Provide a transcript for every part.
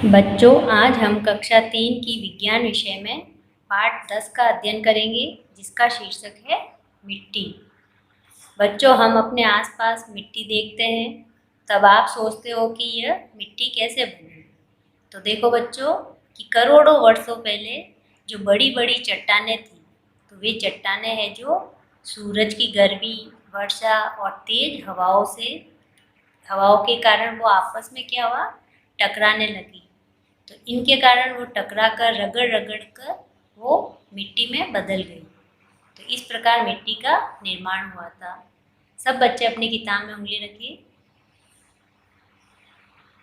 बच्चों, आज हम कक्षा 3 की विज्ञान विषय में पाठ 10 का अध्ययन करेंगे, जिसका शीर्षक है मिट्टी। बच्चों, हम अपने आसपास मिट्टी देखते हैं, तब आप सोचते हो कि यह मिट्टी कैसे बनी। तो देखो बच्चों कि करोड़ों वर्षों पहले जो बड़ी बड़ी चट्टानें थी, तो वे चट्टानें हैं जो सूरज की गर्मी, वर्षा और तेज हवाओं के कारण वो आपस में क्या हुआ, टकराने लगी। तो इनके कारण वो टकरा कर रगड़ रगड़ कर वो मिट्टी में बदल गई। तो इस प्रकार मिट्टी का निर्माण हुआ था। सब बच्चे अपनी किताब में उंगली रखिए।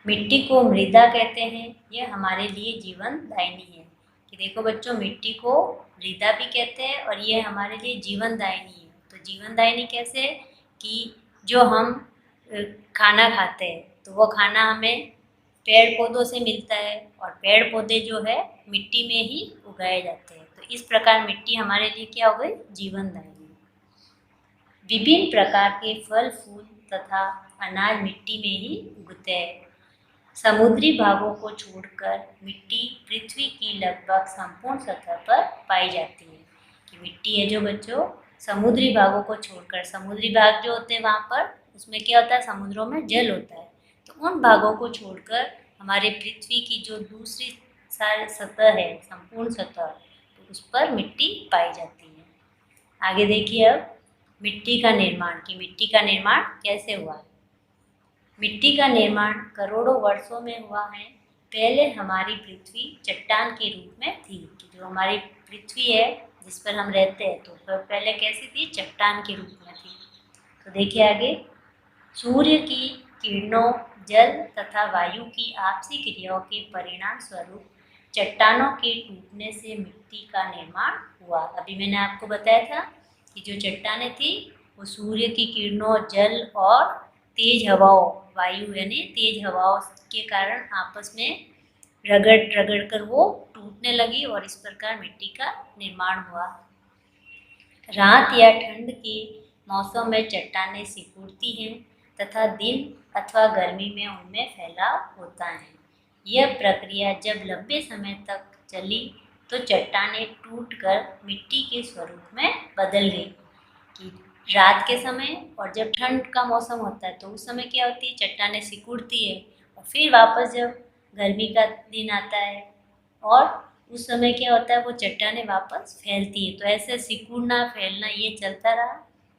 मिट्टी को मृदा कहते हैं। यह हमारे लिए जीवन दायिनी है। कि देखो बच्चों, मिट्टी को मृदा भी कहते हैं और यह हमारे लिए जीवन दायिनी है। तो जीवन दायिनी कैसे? कि जो हम खाना खाते हैं, तो वो खाना हमें पेड़ पौधों से मिलता है, और पेड़ पौधे जो है मिट्टी में ही उगाए जाते हैं। तो इस प्रकार मिट्टी हमारे लिए क्या हो गई? जीवनदायिनी। विभिन्न प्रकार के फल फूल तथा अनाज मिट्टी में ही उगते हैं। समुद्री भागों को छोड़कर मिट्टी पृथ्वी की लगभग संपूर्ण सतह पर पाई जाती है। कि मिट्टी है जो बच्चों समुद्री भागों को छोड़कर, समुद्री भाग जो होते हैं वहाँ पर उसमें क्या होता है, समुद्रों में जल होता है। तो उन भागों को छोड़कर हमारे पृथ्वी की जो दूसरी सारी सतह है, संपूर्ण सतह, तो उस पर मिट्टी पाई जाती है। आगे देखिए अब मिट्टी का निर्माण, कि मिट्टी का निर्माण कैसे हुआ है। मिट्टी का निर्माण करोड़ों वर्षों में हुआ है। पहले हमारी पृथ्वी चट्टान के रूप में थी। कि जो हमारी पृथ्वी है जिस पर हम रहते हैं, तो पहले कैसी थी? चट्टान के रूप में थी। तो देखिए आगे, सूर्य की किरणों, जल तथा वायु की आपसी क्रियाओं के परिणाम स्वरूप चट्टानों के टूटने से मिट्टी का निर्माण हुआ। अभी मैंने आपको बताया था कि जो चट्टानें थी वो सूर्य की किरणों, जल और तेज हवाओं, वायु यानी तेज हवाओं के कारण आपस में रगड़ रगड़ कर वो टूटने लगी, और इस प्रकार मिट्टी का निर्माण हुआ। रात या ठंड के मौसम में चट्टानें सिकुड़ती हैं तथा दिन अथवा गर्मी में उनमें फैलाव होता है। यह प्रक्रिया जब लंबे समय तक चली तो चट्टानें टूटकर मिट्टी के स्वरूप में बदल गई। कि रात के समय और जब ठंड का मौसम होता है तो उस समय क्या होती है, चट्टानें सिकुड़ती है, और फिर वापस जब गर्मी का दिन आता है और उस समय क्या होता है, वो चट्टानें वापस फैलती है। तो ऐसे सिकुड़ना फैलना ये चलता रहा।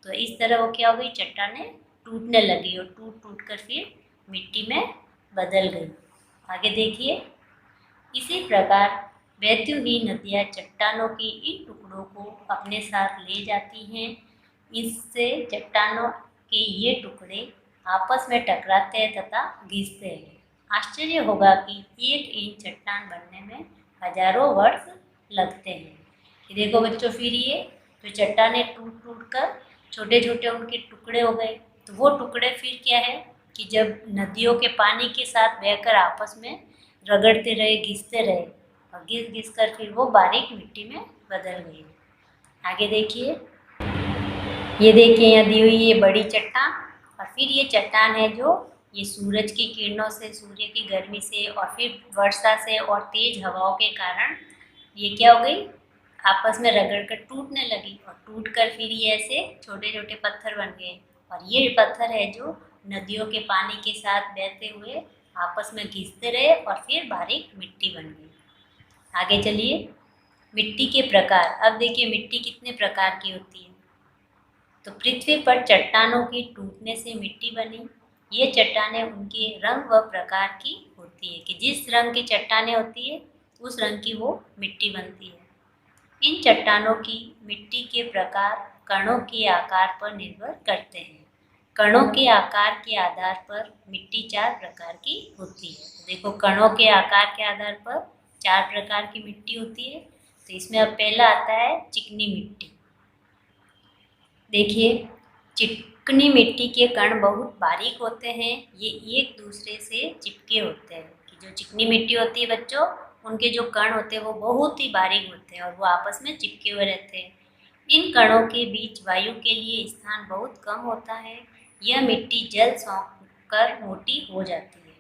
तो इस तरह वो क्या हो गई, चट्टानें टूटने लगी और टूट टूट कर फिर मिट्टी में बदल गई। आगे देखिए, इसी प्रकार बहती हुई नदियाँ चट्टानों के इन टुकड़ों को अपने साथ ले जाती हैं। इससे चट्टानों के ये टुकड़े आपस में टकराते हैं तथा घिसते हैं। आश्चर्य होगा कि एक इंच चट्टान बनने में हजारों वर्ष लगते हैं। कि देखो बच्चों, फिर ये तो चट्टानें टूट टूट कर छोटे छोटे उनके टुकड़े हो गए। तो वो टुकड़े फिर क्या है कि जब नदियों के पानी के साथ बहकर आपस में रगड़ते रहे, घिसते रहे, और घिस घिस कर फिर वो बारीक मिट्टी में बदल गई। आगे देखिए, ये देखिए यहाँ दी हुई ये बड़ी चट्टान, और फिर ये चट्टान है जो ये सूरज की किरणों से, सूर्य की गर्मी से और फिर वर्षा से और तेज हवाओं के कारण ये क्या हो गई, आपस में रगड़ कर टूटने लगी, और टूट कर फिर ये ऐसे छोटे छोटे पत्थर बन गए। और ये पत्थर है जो नदियों के पानी के साथ बहते हुए आपस में घिसते रहे और फिर बारीक मिट्टी बन गई। आगे चलिए, मिट्टी के प्रकार। अब देखिए मिट्टी कितने प्रकार की होती है। तो पृथ्वी पर चट्टानों के टूटने से मिट्टी बनी। ये चट्टानें उनके रंग व प्रकार की होती है। कि जिस रंग की चट्टानें होती है उस रंग की वो मिट्टी बनती है। इन चट्टानों की मिट्टी के प्रकार कणों के आकार पर निर्भर करते हैं। कणों के आकार के आधार पर मिट्टी 4 प्रकार की होती है। तो देखो, कणों के आकार के आधार पर 4 प्रकार की मिट्टी होती है। तो इसमें अब पहला आता है चिकनी मिट्टी। देखिए, चिकनी मिट्टी के कण बहुत बारीक होते हैं। ये एक दूसरे से चिपके होते हैं। कि जो चिकनी मिट्टी होती है बच्चों, उनके जो कण होते हैं वो बहुत ही बारीक होते हैं और वो आपस में चिपके हुए रहते हैं। इन कणों के बीच वायु के लिए स्थान बहुत कम होता है। यह मिट्टी जल सोख कर मोटी हो जाती है।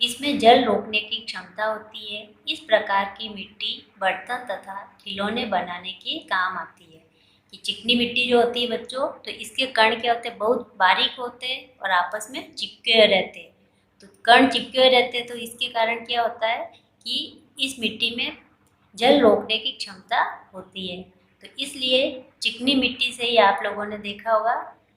इसमें जल रोकने की क्षमता होती है। इस प्रकार की मिट्टी बर्तन तथा खिलौने बनाने के काम आती है। कि चिकनी मिट्टी जो होती है बच्चों, तो इसके कण क्या होते हैं, बहुत बारीक होते हैं और आपस में चिपके हुए रहते हैं। तो कण चिपके हुए रहते हैं, तो इसके कारण क्या होता है कि इस मिट्टी में जल रोकने की क्षमता होती है। तो इसलिए चिकनी मिट्टी से ही आप लोगों ने देखा होगा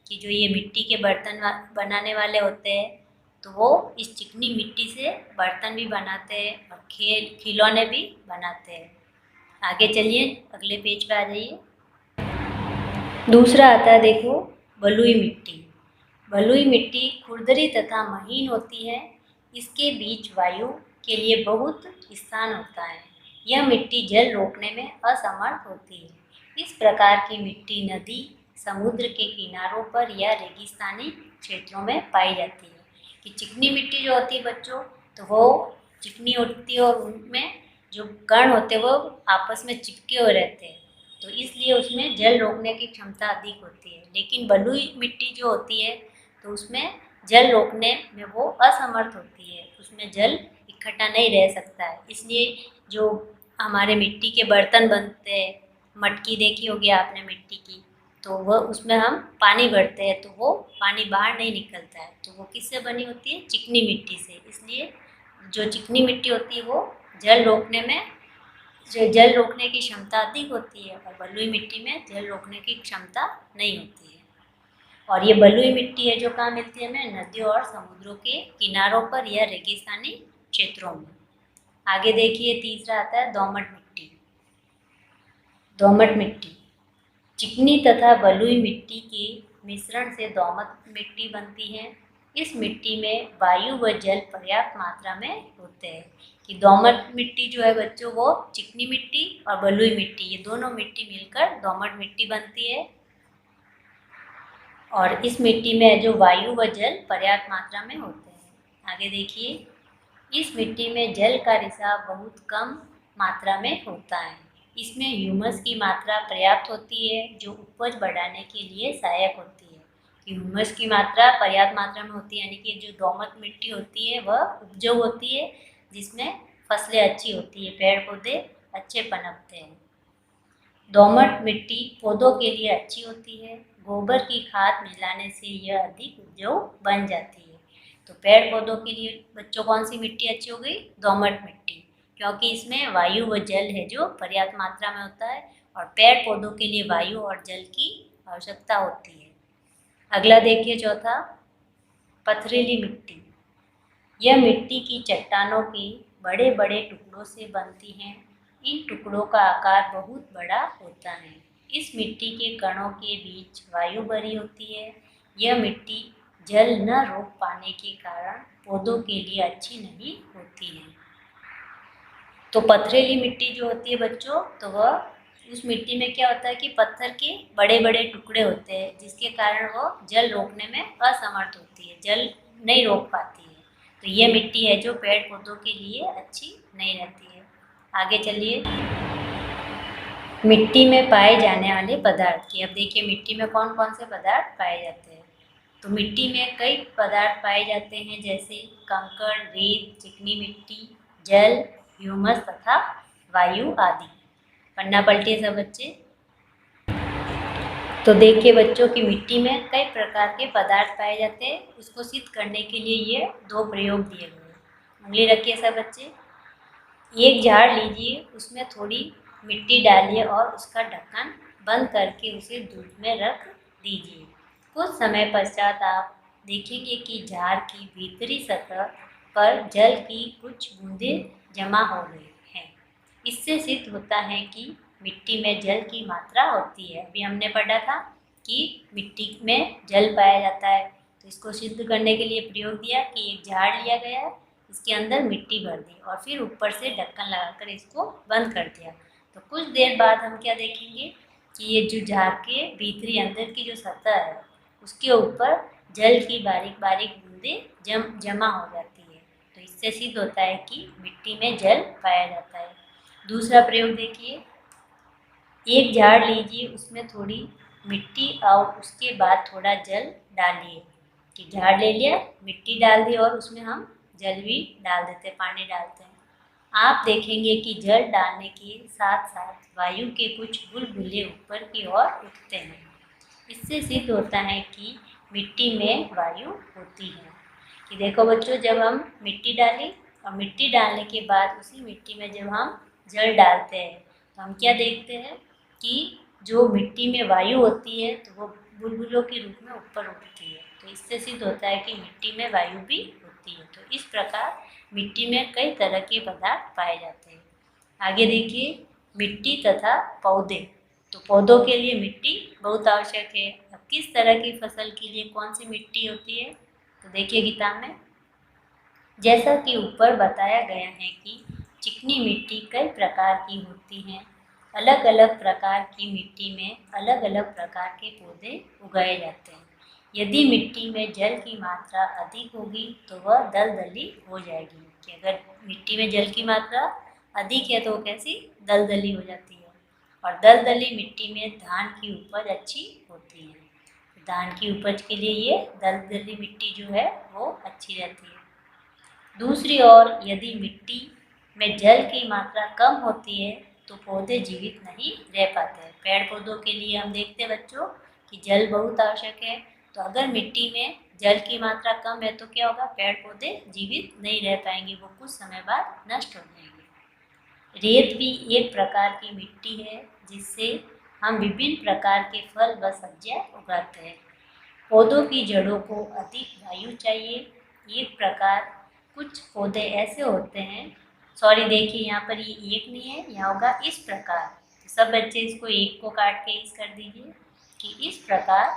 कि जो ये मिट्टी के बर्तन बनाने वाले होते हैं, तो वो इस चिकनी मिट्टी से बर्तन भी बनाते हैं और खिलौने भी बनाते हैं। आगे चलिए, अगले पेज पे आ जाइए। दूसरा आता है, देखो, बलुई मिट्टी। बलुई मिट्टी खुरदरी तथा महीन होती है। इसके बीच वायु के लिए बहुत स्थान होता है। यह मिट्टी जल रोकने में असमर्थ होती है। इस प्रकार की मिट्टी नदी, समुद्र के किनारों पर या रेगिस्तानी क्षेत्रों में पाई जाती है। कि चिकनी मिट्टी जो होती है बच्चों, तो वो चिकनी होती है और उनमें जो कण होते हैं वो आपस में चिपके हुए रहते हैं, तो इसलिए उसमें जल रोकने की क्षमता अधिक होती है। लेकिन बलुई मिट्टी जो होती है, तो उसमें जल रोकने में वो असमर्थ होती है, उसमें जल इकट्ठा नहीं रह सकता है। इसलिए जो हमारे मिट्टी के बर्तन बनते हैं, मटकी देखी होगी आपने मिट्टी की, तो वह उसमें हम पानी भरते हैं तो वो पानी बाहर नहीं निकलता है। तो वो किससे बनी होती है, चिकनी मिट्टी से। इसलिए जो चिकनी मिट्टी होती है वो जल रोकने में जल रोकने की क्षमता अधिक होती है और बलुई मिट्टी में जल रोकने की क्षमता नहीं होती है। और ये बलुई मिट्टी है जो कहाँ मिलती है हमें, नदियों और समुद्रों के किनारों पर या रेगिस्तानी क्षेत्रों में। आगे देखिए, तीसरा आता है दोमट मिट्टी। दोमट मिट्टी चिकनी तथा बलुई मिट्टी के मिश्रण से दोमट मिट्टी बनती है। इस मिट्टी में वायु व जल पर्याप्त मात्रा में होते हैं। कि दोमट मिट्टी जो है बच्चों, वो चिकनी मिट्टी और बलुई मिट्टी, ये दोनों मिट्टी मिलकर दोमट मिट्टी बनती है। और इस मिट्टी में जो वायु व जल पर्याप्त मात्रा में होते हैं। आगे देखिए, इस मिट्टी में जल का रिसाव बहुत कम मात्रा में होता है। इसमें ह्यूमस की मात्रा पर्याप्त होती है जो उपज बढ़ाने के लिए सहायक होती है। ह्यूमस की मात्रा पर्याप्त मात्रा में होती है, यानी कि जो दोमट मिट्टी होती है वह उपजाऊ होती है, जिसमें फसलें अच्छी होती है, पेड़ पौधे अच्छे पनपते हैं। दोमट मिट्टी पौधों के लिए अच्छी होती है। गोबर की खाद मिलाने से यह अधिक उपजाऊ बन जाती है। तो पेड़ पौधों के लिए बच्चों कौन सी मिट्टी अच्छी हो गई, दोमट मिट्टी, क्योंकि इसमें वायु व जल है जो पर्याप्त मात्रा में होता है और पेड़ पौधों के लिए वायु और जल की आवश्यकता होती है। अगला देखिए, चौथा, पथरीली मिट्टी। यह मिट्टी की चट्टानों के बड़े बड़े टुकड़ों से बनती हैं। इन टुकड़ों का आकार बहुत बड़ा होता है। इस मिट्टी के कणों के बीच वायु भरी होती है। यह मिट्टी जल न रोक पाने के कारण पौधों के लिए अच्छी नहीं होती है। तो पथरीली मिट्टी जो होती है बच्चों, तो वह उस मिट्टी में क्या होता है कि पत्थर के बड़े बड़े टुकड़े होते हैं, जिसके कारण वो जल रोकने में असमर्थ होती है, जल नहीं रोक पाती है। तो ये मिट्टी है जो पेड़ पौधों के लिए अच्छी नहीं रहती है। आगे चलिए, मिट्टी में पाए जाने वाले पदार्थ की। अब देखिए, मिट्टी में कौन कौन से पदार्थ पाए जाते हैं। तो मिट्टी में कई पदार्थ पाए जाते हैं, जैसे कंकड़, रेत, चिकनी मिट्टी, जल, ह्यूमस तथा वायु आदि। पन्ना पलटिए सब बच्चे। तो देखिए बच्चों की मिट्टी में कई प्रकार के पदार्थ पाए जाते हैं। उसको सिद्ध करने के लिए ये दो प्रयोग दिए गए हैं। उंगली रखिए सब बच्चे। एक झाड़ लीजिए, उसमें थोड़ी मिट्टी डालिए और उसका ढक्कन बंद करके उसे धूप में रख दीजिए। कुछ समय पश्चात आप देखेंगे कि झाड़ की भीतरी सतह पर जल की कुछ बूंदें जमा हो गई हैं। इससे सिद्ध होता है कि मिट्टी में जल की मात्रा होती है। अभी हमने पढ़ा था कि मिट्टी में जल पाया जाता है, तो इसको सिद्ध करने के लिए प्रयोग दिया कि एक झाड़ लिया गया, इसके अंदर मिट्टी भर दी और फिर ऊपर से ढक्कन लगाकर इसको बंद कर दिया। तो कुछ देर बाद हम क्या देखेंगे कि ये जो झाड़ के भीतरी अंदर की जो सतह है, उसके ऊपर जल की बारीक बारीक बूंदें जमा हो जाती है। तो इससे सिद्ध होता है कि मिट्टी में जल पाया जाता है। दूसरा प्रयोग देखिए, एक झाड़ लीजिए, उसमें थोड़ी मिट्टी और उसके बाद थोड़ा जल डालिए। कि झाड़ ले लिया, मिट्टी डाल दी और उसमें हम जल भी डाल देते हैं, पानी डालते हैं। आप देखेंगे कि जल डालने के साथ साथ वायु के कुछ बुलबुले ऊपर की ओर उठते हैं। इससे सिद्ध होता है कि मिट्टी में वायु होती है। कि देखो बच्चों, जब हम मिट्टी डाली और मिट्टी डालने के बाद उसी मिट्टी में जब हम जल डालते हैं तो हम क्या देखते हैं कि जो मिट्टी में वायु होती है तो वो बुलबुलों के रूप में ऊपर उठती है। तो इससे सिद्ध होता है कि मिट्टी में वायु भी होती है। तो इस प्रकार मिट्टी में कई तरह के पदार्थ पाए जाते हैं। आगे देखिए, मिट्टी तथा पौधे। तो पौधों के लिए मिट्टी बहुत आवश्यक है। अब किस तरह की फसल के लिए कौन सी मिट्टी होती है, तो देखिए किताब में जैसा कि ऊपर बताया गया है कि चिकनी मिट्टी कई प्रकार की होती हैं। अलग अलग प्रकार की मिट्टी में अलग अलग प्रकार के पौधे उगाए जाते हैं। यदि मिट्टी में जल की मात्रा अधिक होगी तो वह दलदली हो जाएगी। कि अगर मिट्टी में जल की मात्रा अधिक है तो वो कैसी दलदली हो जाती है। और दलदली मिट्टी में धान की उपज अच्छी होती है। धान की उपज के लिए ये दलदली मिट्टी जो है वो अच्छी रहती है। दूसरी ओर यदि मिट्टी में जल की मात्रा कम होती है तो पौधे जीवित नहीं रह पाते हैं। पेड़ पौधों के लिए हम देखते हैं बच्चों कि जल बहुत आवश्यक है। तो अगर मिट्टी में जल की मात्रा कम है तो क्या होगा, पेड़ पौधे जीवित नहीं रह पाएंगे, वो कुछ समय बाद नष्ट हो जाएंगे। रेत भी एक प्रकार की मिट्टी है जिससे हम विभिन्न प्रकार के फल व सब्जियां उगाते हैं। पौधों की जड़ों को अधिक वायु चाहिए। एक प्रकार कुछ पौधे ऐसे होते हैं, सॉरी देखिए यहाँ पर ये एक नहीं है, यहाँ होगा इस प्रकार। तो सब बच्चे इसको एक को काट के इस कर दीजिए कि इस प्रकार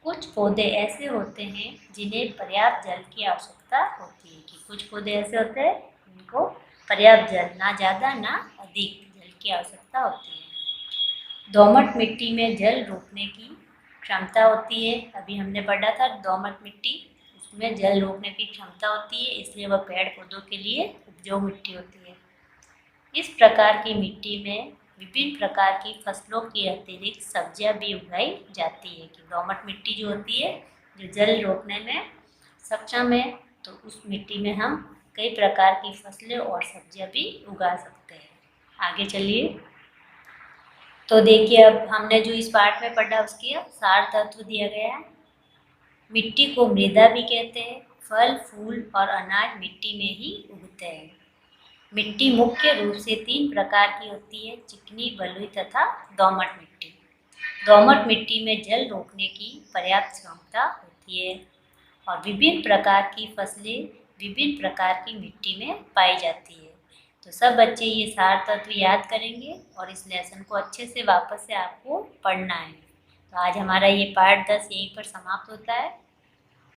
कुछ पौधे ऐसे होते हैं जिन्हें पर्याप्त जल की आवश्यकता होती है। कि कुछ पौधे ऐसे होते हैं जिनको पर्याप्त जल, ना ज़्यादा ना अधिक, जल की आवश्यकता होती है। दोमट मिट्टी में जल रोकने की क्षमता होती है। अभी हमने पढ़ा था दोमट मिट्टी, उसमें जल रोकने की क्षमता होती है, इसलिए वह पेड़ पौधों के लिए उपजाऊ मिट्टी होती है। इस प्रकार की मिट्टी में विभिन्न प्रकार की फसलों की अतिरिक्त सब्जियां भी उगाई जाती है। कि दोमट मिट्टी जो होती है जो जल रोकने में सक्षम है, तो उस मिट्टी में हम कई प्रकार की फसलें और सब्जियां भी उगा सकते हैं। आगे चलिए, तो देखिए अब हमने जो इस पाठ में पढ़ा उसकी सार तत्व दिया गया है। मिट्टी को मृदा भी कहते हैं। फल फूल और अनाज मिट्टी में ही उगते हैं। मिट्टी मुख्य रूप से 3 प्रकार की होती है, चिकनी, बलुई तथा दोमट मिट्टी। दोमट मिट्टी में जल रोकने की पर्याप्त क्षमता होती है और विभिन्न प्रकार की फसलें विभिन्न प्रकार की मिट्टी में पाई जाती है। तो सब बच्चे ये सार तत्व याद करेंगे और इस लेसन को अच्छे से वापस से आपको पढ़ना है। तो आज हमारा ये पाठ 10 यहीं पर समाप्त होता है।